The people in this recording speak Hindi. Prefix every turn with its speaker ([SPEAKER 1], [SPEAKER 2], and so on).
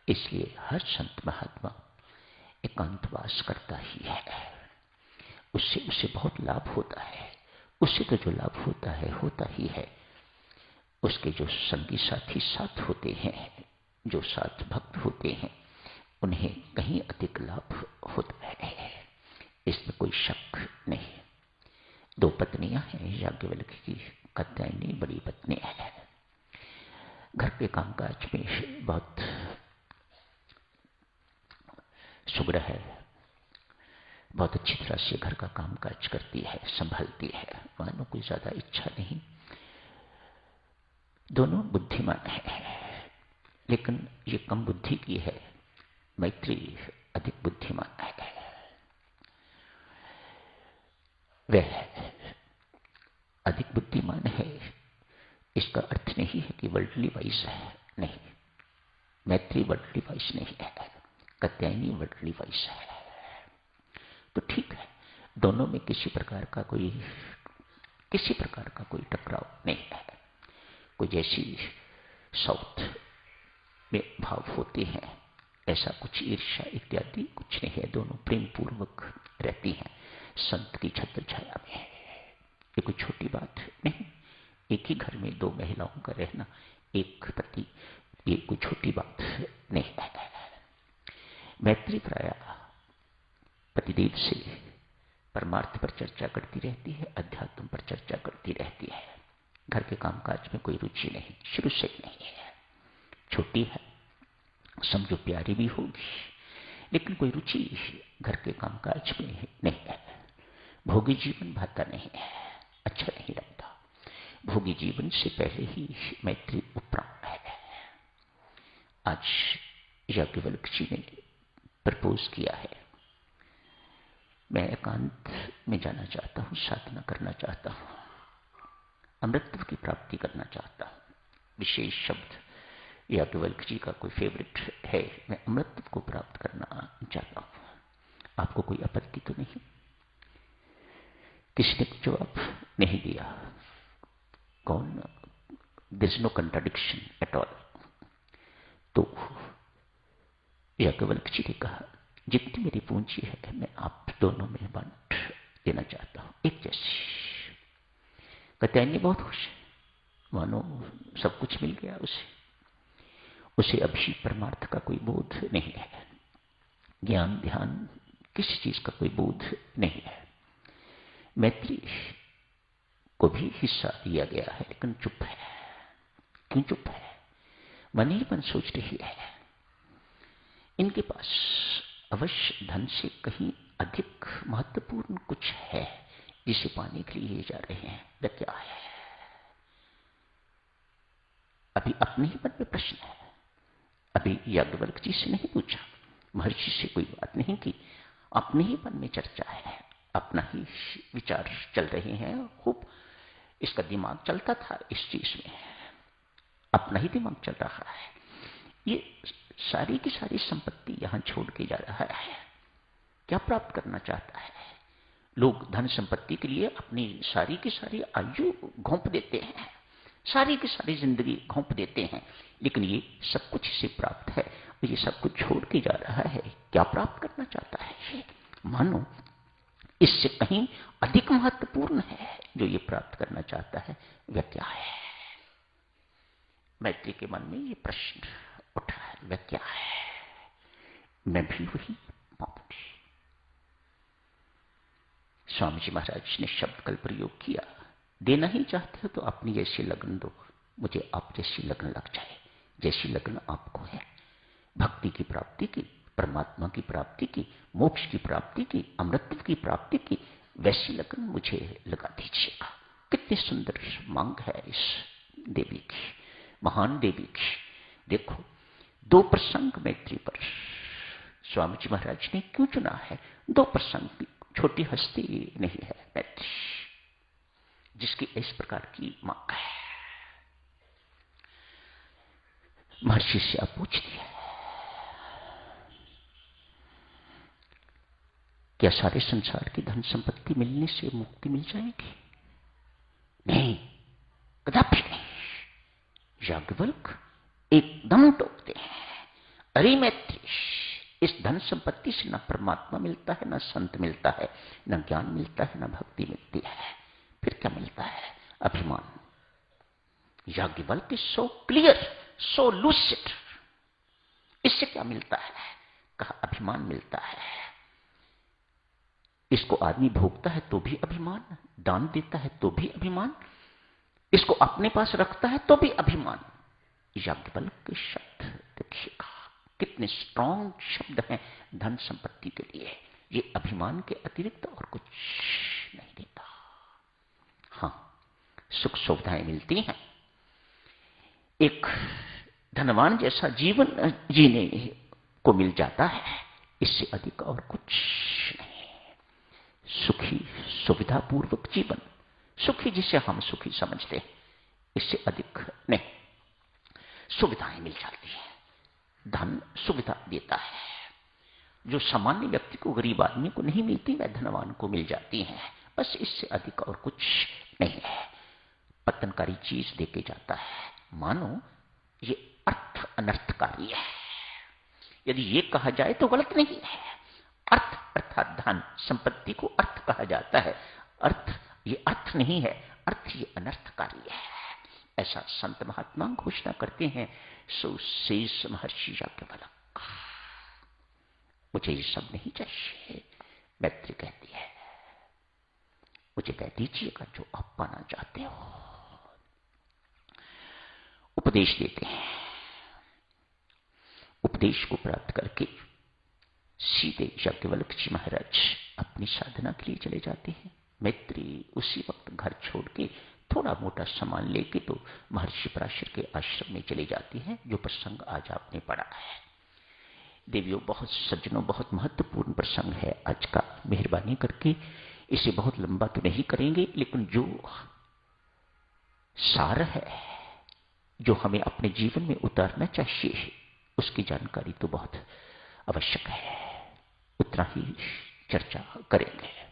[SPEAKER 1] इसलिए हर संत महात्मा एकांतवास करता ही है। उससे उसे बहुत लाभ होता है। उससे तो जो लाभ होता ही है। उसके जो संगी साथी साथ होते हैं, जो साथ भक्त होते हैं, उन्हें कहीं अधिक लाभ होता है, इसमें कोई शक नहीं। 2 पत्नियां हैं याज्ञवल्क्य की। कात्यायनी बड़ी पत्नी है। घर के कामकाज में बहुत सुग्रह है, बहुत अच्छी तरह से घर का कामकाज करती है, संभालती है। मानो कोई ज्यादा इच्छा नहीं। दोनों बुद्धिमान है, लेकिन ये कम बुद्धि की है। मैत्री अधिक बुद्धिमान है। वह अधिक बुद्धिमान है, इसका अर्थ नहीं है कि वर्ल्डली वाइज है, नहीं। मैत्री वर्ल्डली वाइज नहीं है, कात्यायनी वर्ल्डली वाइज है। तो ठीक है, दोनों में किसी प्रकार का कोई टकराव नहीं है। कोई जैसी साउथ में भाव होते हैं, ऐसा कुछ ईर्ष्या इत्यादि कुछ नहीं है। दोनों प्रेम पूर्वक रहती हैं संत की छत्र छाया में। ये कोई छोटी बात नहीं। एक ही घर में 2 महिलाओं का रहना, एक पति, ये कोई छोटी बात नहीं है। मैत्री प्राय पतिदेव से परमार्थ पर चर्चा करती रहती है, अध्यात्म पर चर्चा करती रहती है। घर के कामकाज में कोई रुचि नहीं, शुरू से नहीं है। छोटी है, समझो प्यारी भी होगी, लेकिन कोई रुचि घर के कामकाज में नहीं है। भोगी जीवन भाता नहीं है, अच्छा नहीं लगता। भोगी जीवन से पहले ही मैत्री उपराम है। आज याज्ञवल्क्य जी ने प्रपोज किया है, मैं एकांत में जाना चाहता हूं, साधना करना चाहता हूं, अमृतत्व की प्राप्ति करना चाहता हूं। विशेष शब्द याज्ञवल्क्य जी का कोई फेवरेट है, मैं अमृतत्व को प्राप्त करना चाहता हूं। आपको कोई आपत्ति तो नहीं? किसी ने जवाब नहीं दिया। कौन? There is no contradiction at all. तो याज्ञवल्क्य जी ने कहा, जितनी मेरी पूंजी है मैं आप दोनों में बांट देना चाहता हूं, एक जैसी। कात्यायनी बहुत खुश है, मानो सब कुछ मिल गया उसे अभी परमार्थ का कोई बोध नहीं है, ज्ञान ध्यान किसी चीज का कोई बोध नहीं है। मैत्री को भी हिस्सा दिया गया है, लेकिन चुप है। क्यों चुप है? मन ही मन सोच रही है। इनके पास अवश्य धन से कहीं अधिक महत्वपूर्ण कुछ है, जिसे पाने के लिए जा रहे हैं। वह क्या है? अभी अपने ही मन में प्रश्न है। अभी याज्ञवल्क्य जी से नहीं पूछा, महर्षि से कोई बात नहीं की, अपने ही मन में चर्चा है, अपना ही विचार चल रहे हैं। खूब इसका दिमाग चलता था इस चीज में, अपना ही दिमाग चल रहा है। ये सारी की सारी संपत्ति यहां छोड़ के जा रहा है। क्या प्राप्त करना चाहता है? लोग धन संपत्ति के लिए अपनी सारी की सारी आयु घोंप देते हैं, सारी की सारी जिंदगी घोंप देते हैं, लेकिन ये सब कुछ इसे प्राप्त है। ये सब कुछ छोड़ के जा रहा है। क्या प्राप्त करना चाहता है? मानो इससे कहीं अधिक महत्वपूर्ण है जो ये प्राप्त करना चाहता है। वह क्या है? मैत्री के मन में ये प्रश्न उठा है, वह क्या है? मैं भी वही पाऊंगी। स्वामी जी महाराज ने शब्द कल प्रयोग किया, देना ही चाहते हो तो अपनी जैसी लगन दो, मुझे आप जैसी लगन लग जाए, जैसी लगन आपको है। भक्ति की प्राप्ति की, परमात्मा की प्राप्ति की, मोक्ष की प्राप्ति की, अमृतत्व की प्राप्ति की, वैसी लगन मुझे लगा दीजिएगा। कितनी सुंदर मांग है इस देवी की, महान देवी की। देखो, 2 प्रसंग मैत्री पर स्वामी जी महाराज ने क्यों चुना है? 2 प्रसंग, छोटी हस्ती नहीं है मैत्री, जिसकी इस प्रकार की मांग है। महर्षि से आप पूछती है, क्या सारे संसार की धन संपत्ति मिलने से मुक्ति मिल जाएगी? नहीं, कदापि नहीं। याज्ञवल्क्य एकदम टोकते हैं, अरे मैत्री, इस धन संपत्ति से न परमात्मा मिलता है, न संत मिलता है, न ज्ञान मिलता है, न भक्ति मिलती है। फिर क्या मिलता है? अभिमान। याज्ञवल्क्य सो क्लियर, सो लूसिड। इससे क्या मिलता है? कहा अभिमान मिलता है। इसको आदमी भोगता है तो भी अभिमान, दान देता है तो भी अभिमान, इसको अपने पास रखता है तो भी अभिमान। याज्ञवल्क्य शब्द देखिएगा कितने स्ट्रॉन्ग शब्द हैं धन संपत्ति के लिए। ये अभिमान के अतिरिक्त और कुछ नहीं देता। हां, सुख सुविधाएं मिलती हैं, एक धनवान जैसा जीवन जीने को मिल जाता है, इससे अधिक और कुछ नहीं। सुखी सुविधापूर्वक जीवन, सुखी जिसे हम सुखी समझते हैं, इससे अधिक नहीं। सुविधाएं मिल जाती है, धन सुविधा देता है। जो सामान्य व्यक्ति को, गरीब आदमी को नहीं मिलती, वह धनवान को मिल जाती है। बस इससे अधिक और कुछ नहीं है। पतनकारी चीज देके जाता है। मानो ये अर्थ अनर्थकारी है। यदि ये कहा जाए तो गलत नहीं है। अर्थ अर्थात धन संपत्ति को अर्थ कहा जाता है। अर्थ ये अर्थ नहीं है, अर्थ ये अनर्थकारी है, ऐसा संत महात्मा घोषणा करते हैं। सो शेष महर्षि याज्ञवल्क्य, मुझे ये सब नहीं चाहिए। मैत्री कहती है, मुझे कह दीजिएगा जो आप पाना चाहते हो। उपदेश देते हैं। उपदेश को प्राप्त करके सीधे याज्ञवल्क्य जी महाराज अपनी साधना के लिए चले जाते हैं। मैत्री उसी वक्त घर छोड़ के थोड़ा मोटा सामान लेके तो महर्षि पराशर के आश्रम में चले जाती है, जो प्रसंग आज आपने पढ़ा है। देवियों, बहुत सज्जनों, बहुत महत्वपूर्ण प्रसंग है आज का। मेहरबानी करके इसे बहुत लंबा तो नहीं करेंगे, लेकिन जो सार है, जो हमें अपने जीवन में उतारना चाहिए, उसकी जानकारी तो बहुत आवश्यक है। उतना ही चर्चा करेंगे।